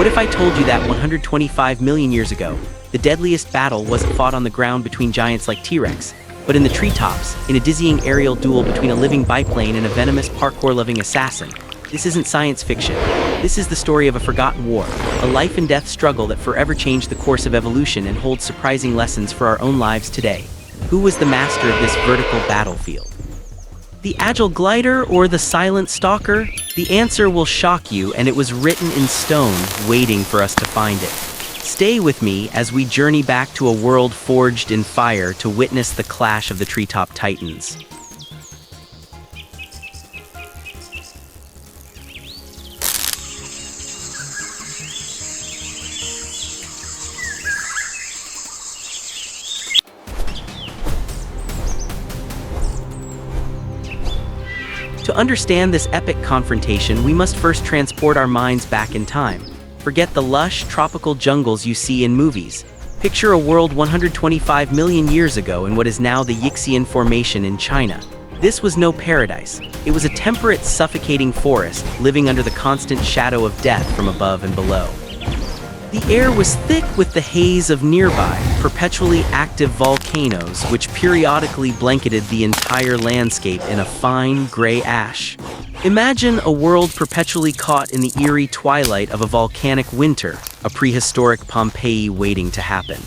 What if I told you that 125 million years ago, the deadliest battle wasn't fought on the ground between giants like T-Rex, but in the treetops, in a dizzying aerial duel between a living biplane and a venomous parkour-loving assassin? This isn't science fiction. This is the story of a forgotten war, a life-and-death struggle that forever changed the course of evolution and holds surprising lessons for our own lives today. Who was the master of this vertical battlefield? The agile glider or the silent stalker? The answer will shock you, and it was written in stone, waiting for us to find it. Stay with me as we journey back to a world forged in fire to witness the clash of the treetop titans. To understand this epic confrontation, we must first transport our minds back in time. Forget the lush, tropical jungles you see in movies. Picture a world 125 million years ago in what is now the Yixian Formation in China. This was no paradise. It was a temperate, suffocating forest, living under the constant shadow of death from above and below. The air was thick with the haze of nearby, perpetually active volcanoes which periodically blanketed the entire landscape in a fine, gray ash. Imagine a world perpetually caught in the eerie twilight of a volcanic winter, a prehistoric Pompeii waiting to happen.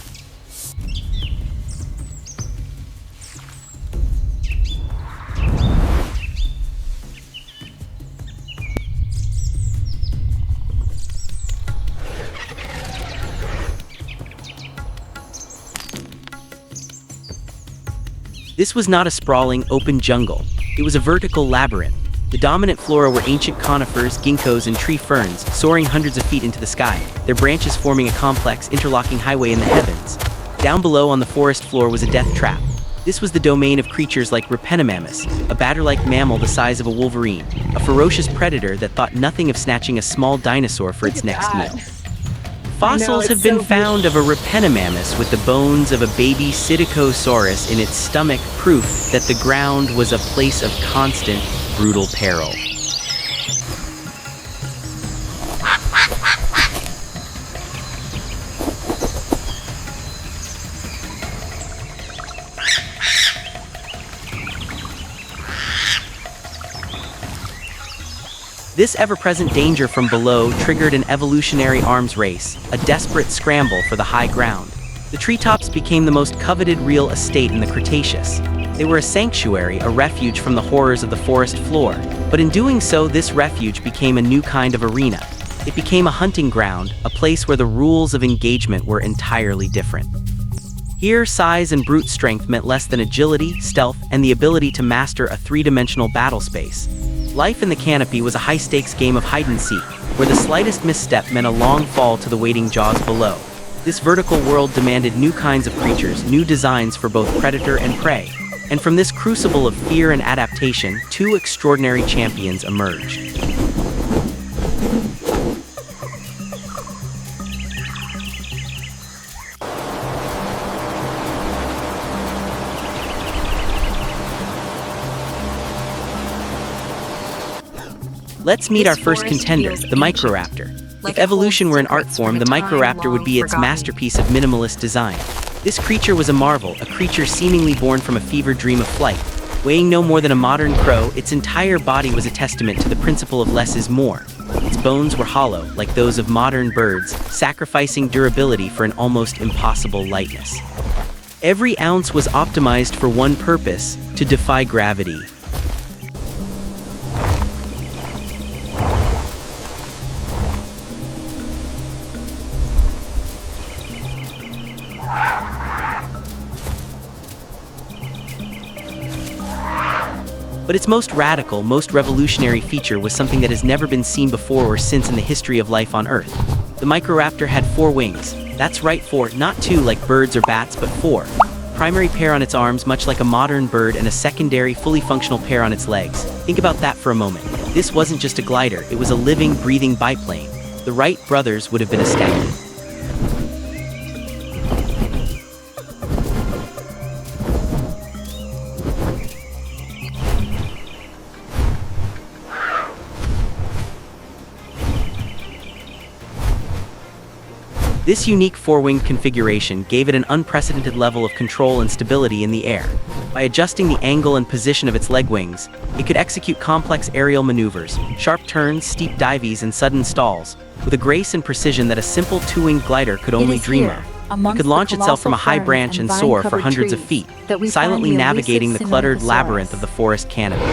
This was not a sprawling, open jungle. It was a vertical labyrinth. The dominant flora were ancient conifers, ginkgos, and tree ferns, soaring hundreds of feet into the sky, their branches forming a complex, interlocking highway in the heavens. Down below on the forest floor was a death trap. This was the domain of creatures like Repenomamus, a batter-like mammal the size of a wolverine, a ferocious predator that thought nothing of snatching a small dinosaur for its next meal. Fossils have been found of a Repenomamus with the bones of a baby Sinornithosaurus in its stomach, proof that the ground was a place of constant, brutal peril. This ever-present danger from below triggered an evolutionary arms race, a desperate scramble for the high ground. The treetops became the most coveted real estate in the Cretaceous. They were a sanctuary, a refuge from the horrors of the forest floor. But in doing so, this refuge became a new kind of arena. It became a hunting ground, a place where the rules of engagement were entirely different. Here, size and brute strength meant less than agility, stealth, and the ability to master a three-dimensional battle space. Life in the canopy was a high-stakes game of hide-and-seek, where the slightest misstep meant a long fall to the waiting jaws below. This vertical world demanded new kinds of creatures, new designs for both predator and prey. And from this crucible of fear and adaptation, two extraordinary champions emerged. Let's meet our first contender, the Microraptor. If evolution were an art form, the Microraptor would be its masterpiece of minimalist design. This creature was a marvel, a creature seemingly born from a fevered dream of flight. Weighing no more than a modern crow, its entire body was a testament to the principle of less is more. Its bones were hollow, like those of modern birds, sacrificing durability for an almost impossible lightness. Every ounce was optimized for one purpose: to defy gravity. But its most radical, most revolutionary feature was something that has never been seen before or since in the history of life on Earth. The Microraptor had 4 wings. That's right, 4, not 2 like birds or bats, but 4. Primary pair on its arms, much like a modern bird, and a secondary, fully functional pair on its legs. Think about that for a moment. This wasn't just a glider, it was a living, breathing biplane. The Wright brothers would have been astounded. This unique four-winged configuration gave it an unprecedented level of control and stability in the air. By adjusting the angle and position of its leg wings, it could execute complex aerial maneuvers, sharp turns, steep dives, and sudden stalls, with a grace and precision that a simple two-winged glider could only dream of. It could launch itself from a high branch and soar for hundreds of feet, silently navigating the cluttered labyrinth of the forest canopy.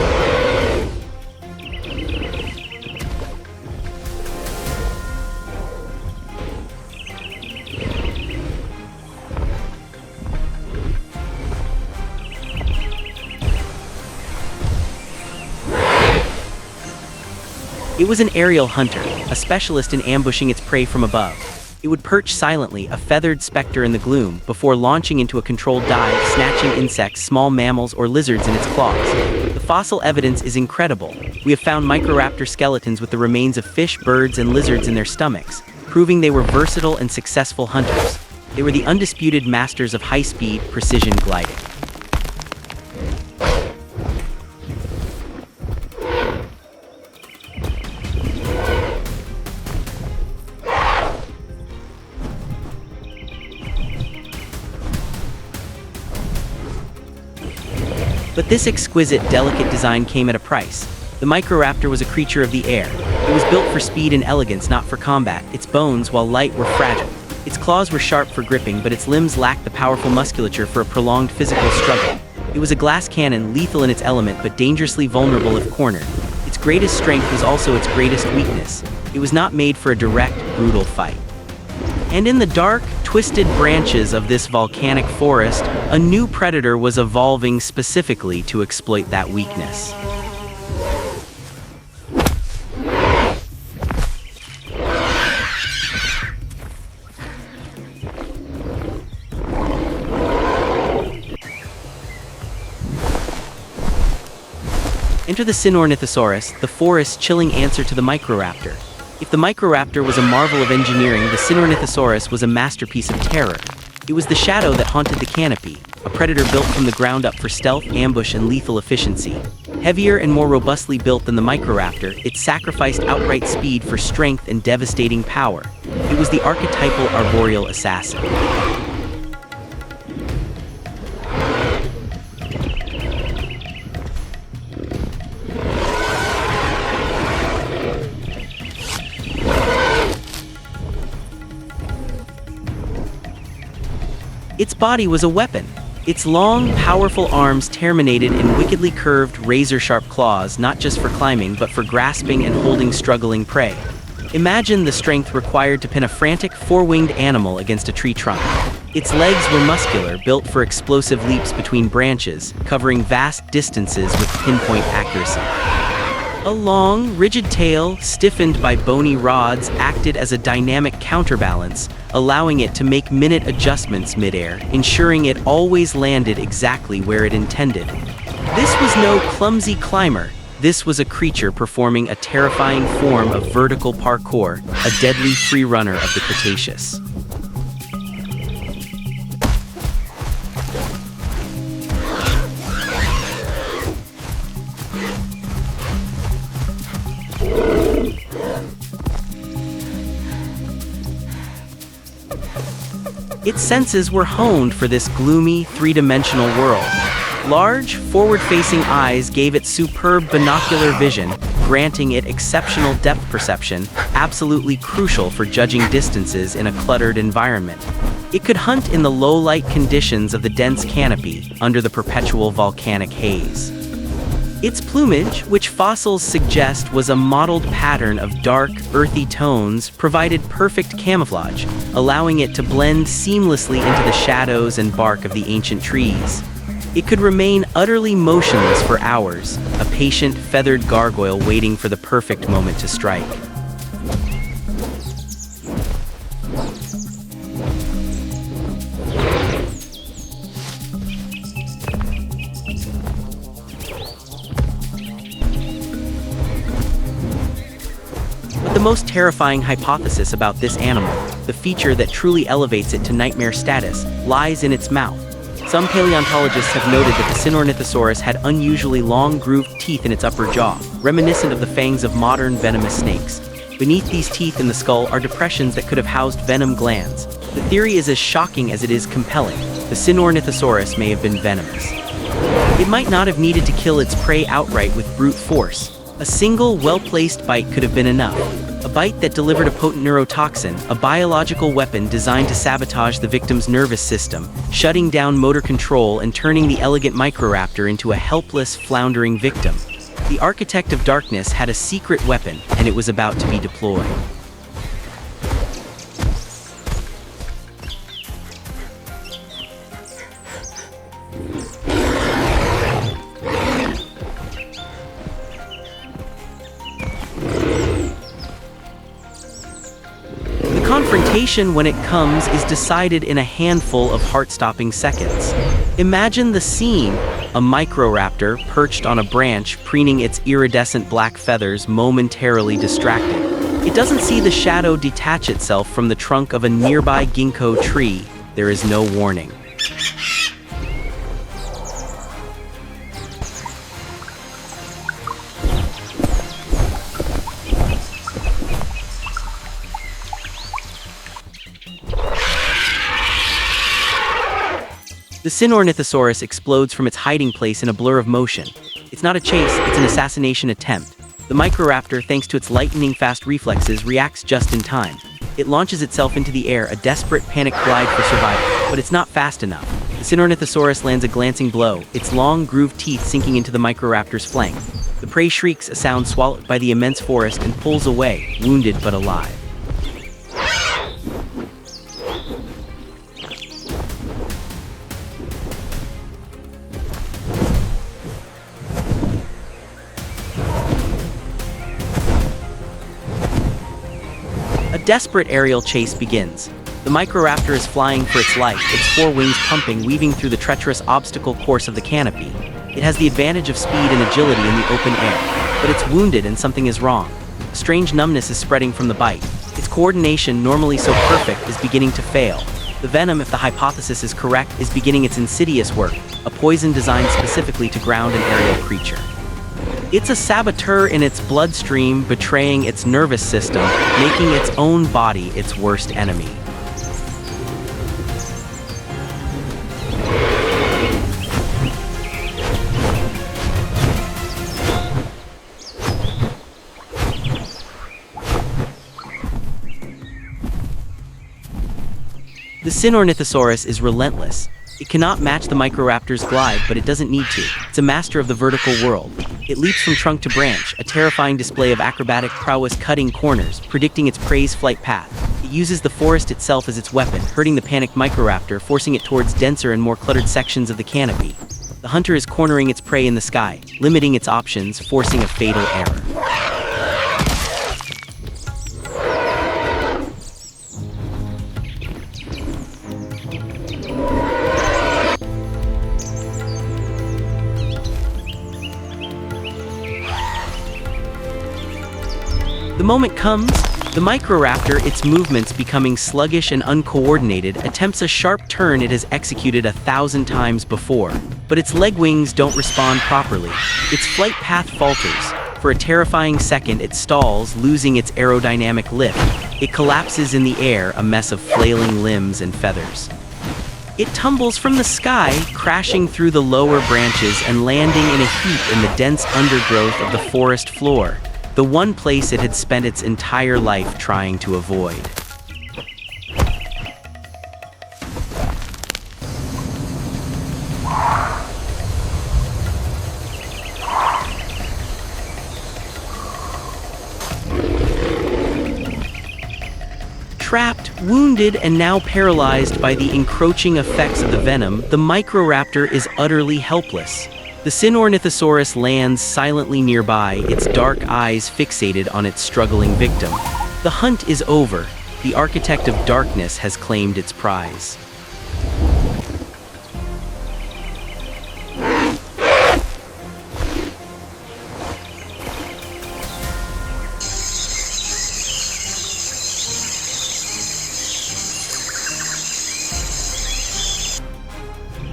It was an aerial hunter, a specialist in ambushing its prey from above. It would perch silently, a feathered specter in the gloom, before launching into a controlled dive, snatching insects, small mammals, or lizards in its claws. The fossil evidence is incredible. We have found Microraptor skeletons with the remains of fish, birds, and lizards in their stomachs, proving they were versatile and successful hunters. They were the undisputed masters of high-speed, precision gliding. But this exquisite, delicate design came at a price. The Microraptor was a creature of the air. It was built for speed and elegance, not for combat. Its bones, while light, were fragile. Its claws were sharp for gripping, but its limbs lacked the powerful musculature for a prolonged physical struggle. It was a glass cannon, lethal in its element, but dangerously vulnerable if cornered. Its greatest strength was also its greatest weakness. It was not made for a direct, brutal fight. And in the dark, twisted branches of this volcanic forest, a new predator was evolving specifically to exploit that weakness. Enter the Sinornithosaurus, the forest's chilling answer to the Microraptor. If the Microraptor was a marvel of engineering, the Sinornithosaurus was a masterpiece of terror. It was the shadow that haunted the canopy, a predator built from the ground up for stealth, ambush, and lethal efficiency. Heavier and more robustly built than the Microraptor, it sacrificed outright speed for strength and devastating power. It was the archetypal arboreal assassin. Its body was a weapon. Its long, powerful arms terminated in wickedly curved, razor-sharp claws, not just for climbing, but for grasping and holding struggling prey. Imagine the strength required to pin a frantic, four-winged animal against a tree trunk. Its legs were muscular, built for explosive leaps between branches, covering vast distances with pinpoint accuracy. A long, rigid tail, stiffened by bony rods, acted as a dynamic counterbalance, allowing it to make minute adjustments mid-air, ensuring it always landed exactly where it intended. This was no clumsy climber. This was a creature performing a terrifying form of vertical parkour, a deadly free-runner of the Cretaceous. Its senses were honed for this gloomy, three-dimensional world. Large, forward-facing eyes gave it superb binocular vision, granting it exceptional depth perception, absolutely crucial for judging distances in a cluttered environment. It could hunt in the low-light conditions of the dense canopy, under the perpetual volcanic haze. Its plumage, which fossils suggest was a mottled pattern of dark, earthy tones, provided perfect camouflage, allowing it to blend seamlessly into the shadows and bark of the ancient trees. It could remain utterly motionless for hours, a patient, feathered gargoyle waiting for the perfect moment to strike. The most terrifying hypothesis about this animal, the feature that truly elevates it to nightmare status, lies in its mouth. Some paleontologists have noted that the Sinornithosaurus had unusually long grooved teeth in its upper jaw, reminiscent of the fangs of modern venomous snakes. Beneath these teeth in the skull are depressions that could have housed venom glands. The theory is as shocking as it is compelling. The Sinornithosaurus may have been venomous. It might not have needed to kill its prey outright with brute force. A single, well-placed bite could have been enough. A bite that delivered a potent neurotoxin, a biological weapon designed to sabotage the victim's nervous system, shutting down motor control and turning the elegant Microraptor into a helpless, floundering victim. The Architect of Darkness had a secret weapon, and it was about to be deployed. The confrontation, when it comes, is decided in a handful of heart-stopping seconds. Imagine the scene: a Microraptor perched on a branch, preening its iridescent black feathers, momentarily distracted. It doesn't see the shadow detach itself from the trunk of a nearby ginkgo tree. There is no warning. The Sinornithosaurus explodes from its hiding place in a blur of motion. It's not a chase, it's an assassination attempt. The Microraptor, thanks to its lightning-fast reflexes, reacts just in time. It launches itself into the air, a desperate panic glide for survival, but it's not fast enough. The Sinornithosaurus lands a glancing blow, its long, grooved teeth sinking into the Microraptor's flank. The prey shrieks, a sound swallowed by the immense forest, and pulls away, wounded but alive. A desperate aerial chase begins. The Microraptor is flying for its life, its four wings pumping, weaving through the treacherous obstacle course of the canopy. It has the advantage of speed and agility in the open air, but it's wounded and something is wrong. A strange numbness is spreading from the bite. Its coordination, normally so perfect, is beginning to fail. The venom, if the hypothesis is correct, is beginning its insidious work, a poison designed specifically to ground an aerial creature. It's a saboteur in its bloodstream, betraying its nervous system, making its own body its worst enemy. The Sinornithosaurus is relentless. It cannot match the Microraptor's glide, but it doesn't need to. It's a master of the vertical world. It leaps from trunk to branch, a terrifying display of acrobatic prowess, cutting corners, predicting its prey's flight path. It uses the forest itself as its weapon, hurting the panicked Microraptor, forcing it towards denser and more cluttered sections of the canopy. The hunter is cornering its prey in the sky, limiting its options, forcing a fatal error. The moment comes, the Microraptor, its movements becoming sluggish and uncoordinated, attempts a sharp turn it has executed 1,000 times before. But its leg wings don't respond properly. Its flight path falters. For a terrifying second, it stalls, losing its aerodynamic lift. It collapses in the air, a mess of flailing limbs and feathers. It tumbles from the sky, crashing through the lower branches and landing in a heap in the dense undergrowth of the forest floor. The one place it had spent its entire life trying to avoid. Trapped, wounded, and now paralyzed by the encroaching effects of the venom, the Microraptor is utterly helpless. The Sinornithosaurus lands silently nearby, its dark eyes fixated on its struggling victim. The hunt is over. The Architect of Darkness has claimed its prize.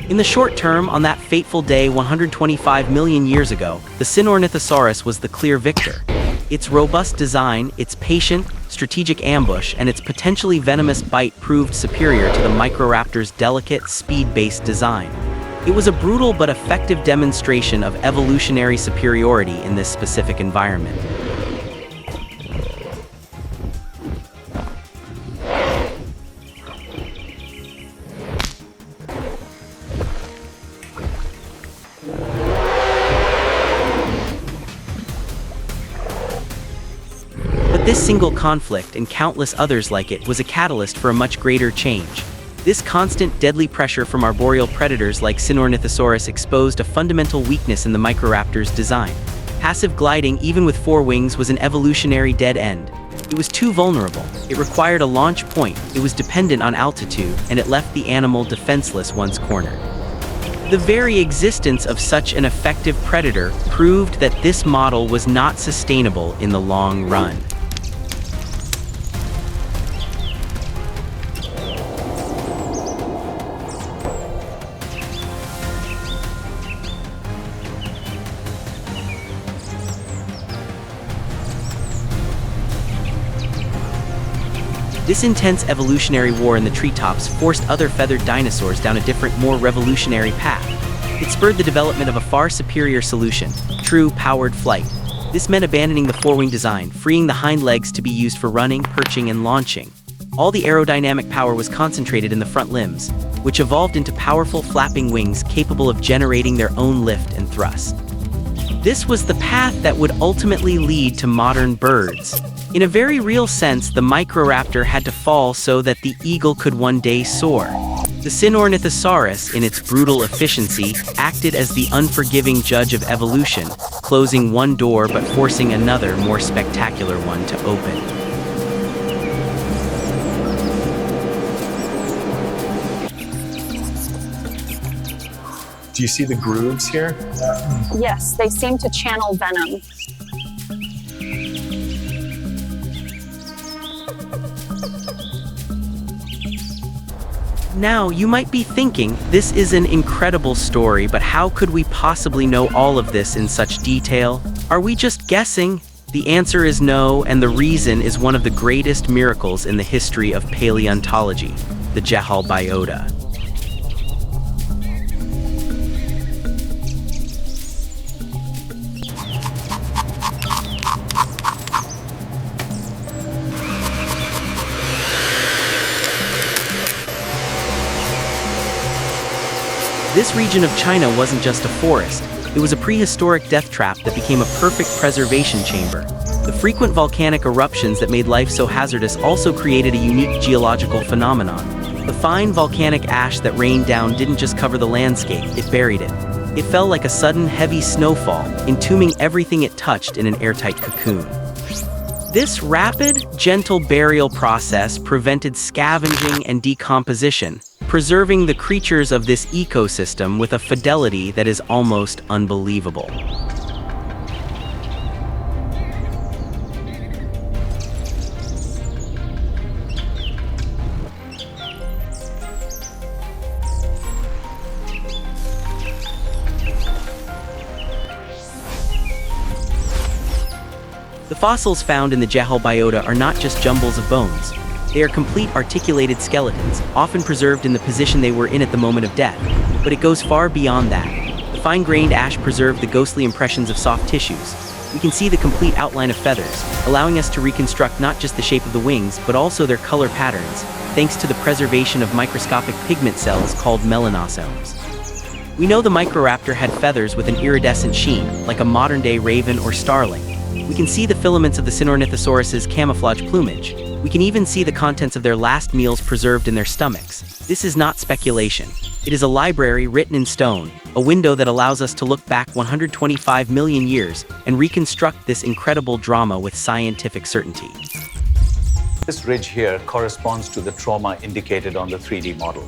In the short term, on that fateful day 125 million years ago, the Sinornithosaurus was the clear victor. Its robust design, its patient, strategic ambush, and its potentially venomous bite proved superior to the Microraptor's delicate, speed-based design. It was a brutal but effective demonstration of evolutionary superiority in this specific environment. But this single conflict and countless others like it was a catalyst for a much greater change. This constant deadly pressure from arboreal predators like Sinornithosaurus exposed a fundamental weakness in the Microraptor's design. Passive gliding, even with four wings, was an evolutionary dead end. It was too vulnerable. It required a launch point, it was dependent on altitude, and it left the animal defenseless once cornered. The very existence of such an effective predator proved that this model was not sustainable in the long run. This intense evolutionary war in the treetops forced other feathered dinosaurs down a different, more revolutionary path. It spurred the development of a far superior solution: true powered flight. This meant abandoning the four-wing design, freeing the hind legs to be used for running, perching, and launching. All the aerodynamic power was concentrated in the front limbs, which evolved into powerful flapping wings capable of generating their own lift and thrust. This was the path that would ultimately lead to modern birds. In a very real sense, the Microraptor had to fall so that the eagle could one day soar. The Sinornithosaurus, in its brutal efficiency, acted as the unforgiving judge of evolution, closing one door but forcing another, more spectacular one to open. Do you see the grooves here? Yes, they seem to channel venom. Now, you might be thinking, this is an incredible story, but how could we possibly know all of this in such detail? Are we just guessing? The answer is no, and the reason is one of the greatest miracles in the history of paleontology, the Jehol biota. This region of China wasn't just a forest, it was a prehistoric death trap that became a perfect preservation chamber. The frequent volcanic eruptions that made life so hazardous also created a unique geological phenomenon. The fine volcanic ash that rained down didn't just cover the landscape, it buried it. It fell like a sudden, heavy snowfall, entombing everything it touched in an airtight cocoon. This rapid, gentle burial process prevented scavenging and decomposition, preserving the creatures of this ecosystem with a fidelity that is almost unbelievable. The fossils found in the Jehol biota are not just jumbles of bones. They are complete articulated skeletons, often preserved in the position they were in at the moment of death. But it goes far beyond that. The fine-grained ash preserved the ghostly impressions of soft tissues. We can see the complete outline of feathers, allowing us to reconstruct not just the shape of the wings, but also their color patterns, thanks to the preservation of microscopic pigment cells called melanosomes. We know the Microraptor had feathers with an iridescent sheen, like a modern-day raven or starling. We can see the filaments of the Sinornithosaurus's camouflage plumage. We can even see the contents of their last meals preserved in their stomachs. This is not speculation. It is a library written in stone, a window that allows us to look back 125 million years and reconstruct this incredible drama with scientific certainty. This ridge here corresponds to the trauma indicated on the 3D model.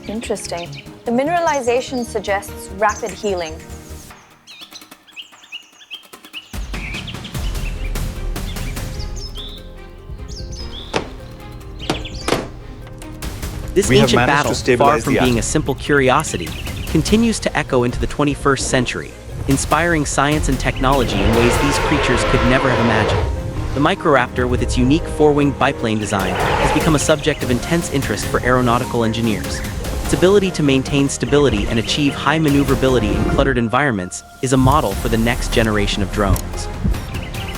Interesting. The mineralization suggests rapid healing. This ancient battle, far from being a simple curiosity, continues to echo into the 21st century. inspiring science and technology in ways these creatures could never have imagined. The Microraptor, with its unique four-winged biplane design, has become a subject of intense interest for aeronautical engineers. Its ability to maintain stability and achieve high maneuverability in cluttered environments is a model for the next generation of drones.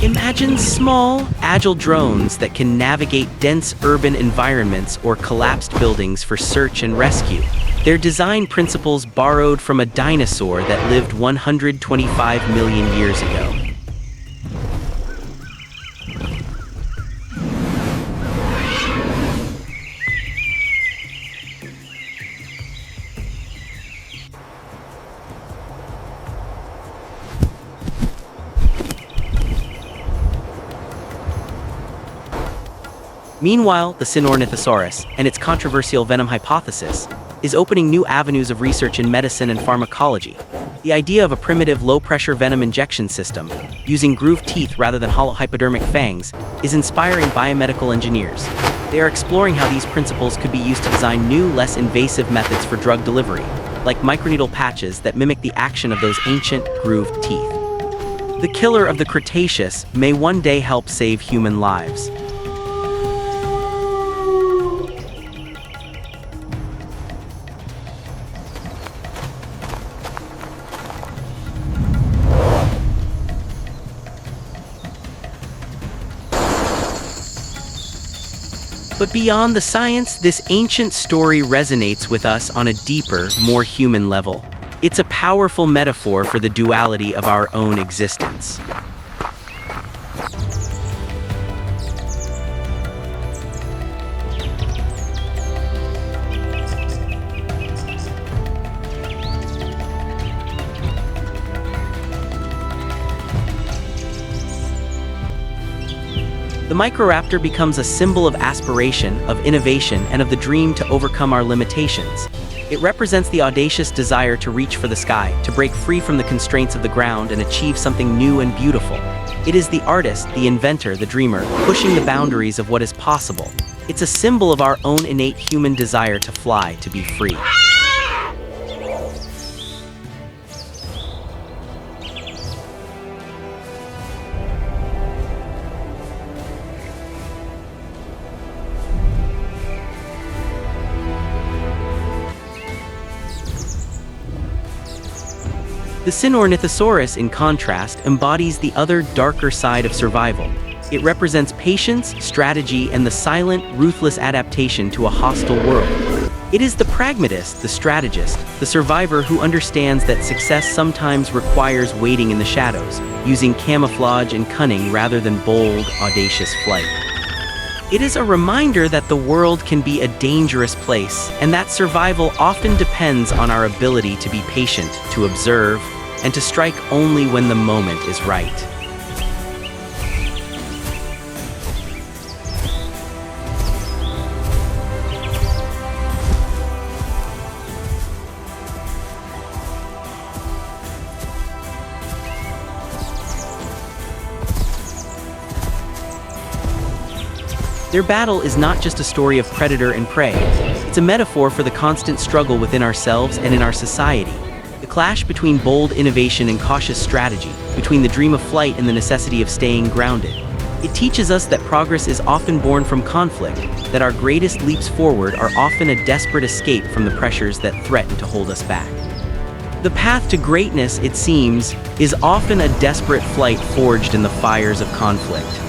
Imagine small, agile drones that can navigate dense urban environments or collapsed buildings for search and rescue. Their design principles borrowed from a dinosaur that lived 125 million years ago. Meanwhile, the Sinornithosaurus, and its controversial venom hypothesis, is opening new avenues of research in medicine and pharmacology. The idea of a primitive low-pressure venom injection system, using grooved teeth rather than hollow hypodermic fangs, is inspiring biomedical engineers. They are exploring how these principles could be used to design new, less invasive methods for drug delivery, like microneedle patches that mimic the action of those ancient, grooved teeth. The killer of the Cretaceous may one day help save human lives. But beyond the science, this ancient story resonates with us on a deeper, more human level. It's a powerful metaphor for the duality of our own existence. The Microraptor becomes a symbol of aspiration, of innovation, and of the dream to overcome our limitations. It represents the audacious desire to reach for the sky, to break free from the constraints of the ground and achieve something new and beautiful. It is the artist, the inventor, the dreamer, pushing the boundaries of what is possible. It's a symbol of our own innate human desire to fly, to be free. The Sinornithosaurus, in contrast, embodies the other, darker side of survival. It represents patience, strategy, and the silent, ruthless adaptation to a hostile world. It is the pragmatist, the strategist, the survivor who understands that success sometimes requires waiting in the shadows, using camouflage and cunning rather than bold, audacious flight. It is a reminder that the world can be a dangerous place, and that survival often depends on our ability to be patient, to observe, and to strike only when the moment is right. Their battle is not just a story of predator and prey. It's a metaphor for the constant struggle within ourselves and in our society. The clash between bold innovation and cautious strategy, between the dream of flight and the necessity of staying grounded. It teaches us that progress is often born from conflict, that our greatest leaps forward are often a desperate escape from the pressures that threaten to hold us back. The path to greatness, it seems, is often a desperate flight forged in the fires of conflict.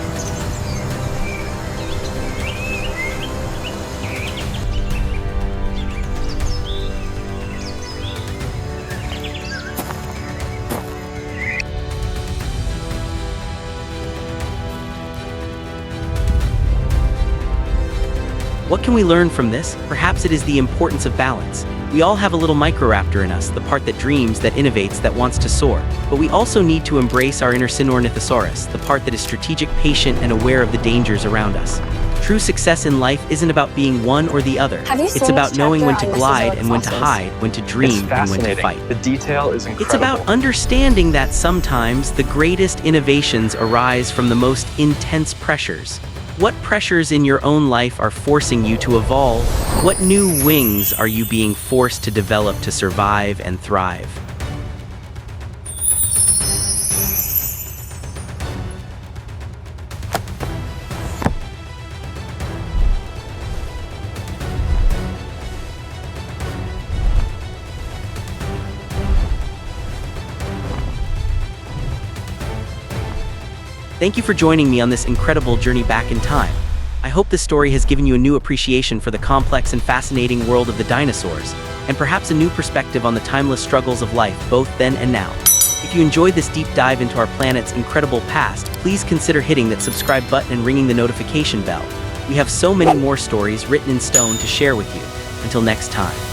What can we learn from this? Perhaps it is the importance of balance. We all have a little Microraptor in us, the part that dreams, that innovates, that wants to soar. But we also need to embrace our inner Sinornithosaurus, the part that is strategic, patient, and aware of the dangers around us. True success in life isn't about being one or the other. It's about knowing when to glide and when to hide, when to dream and when to fight. The detail is incredible. It's about understanding that sometimes the greatest innovations arise from the most intense pressures. What pressures in your own life are forcing you to evolve? What new wings are you being forced to develop to survive and thrive? Thank you for joining me on this incredible journey back in time. I hope this story has given you a new appreciation for the complex and fascinating world of the dinosaurs, and perhaps a new perspective on the timeless struggles of life both then and now. If you enjoyed this deep dive into our planet's incredible past, please consider hitting that subscribe button and ringing the notification bell. We have so many more stories written in stone to share with you. Until next time.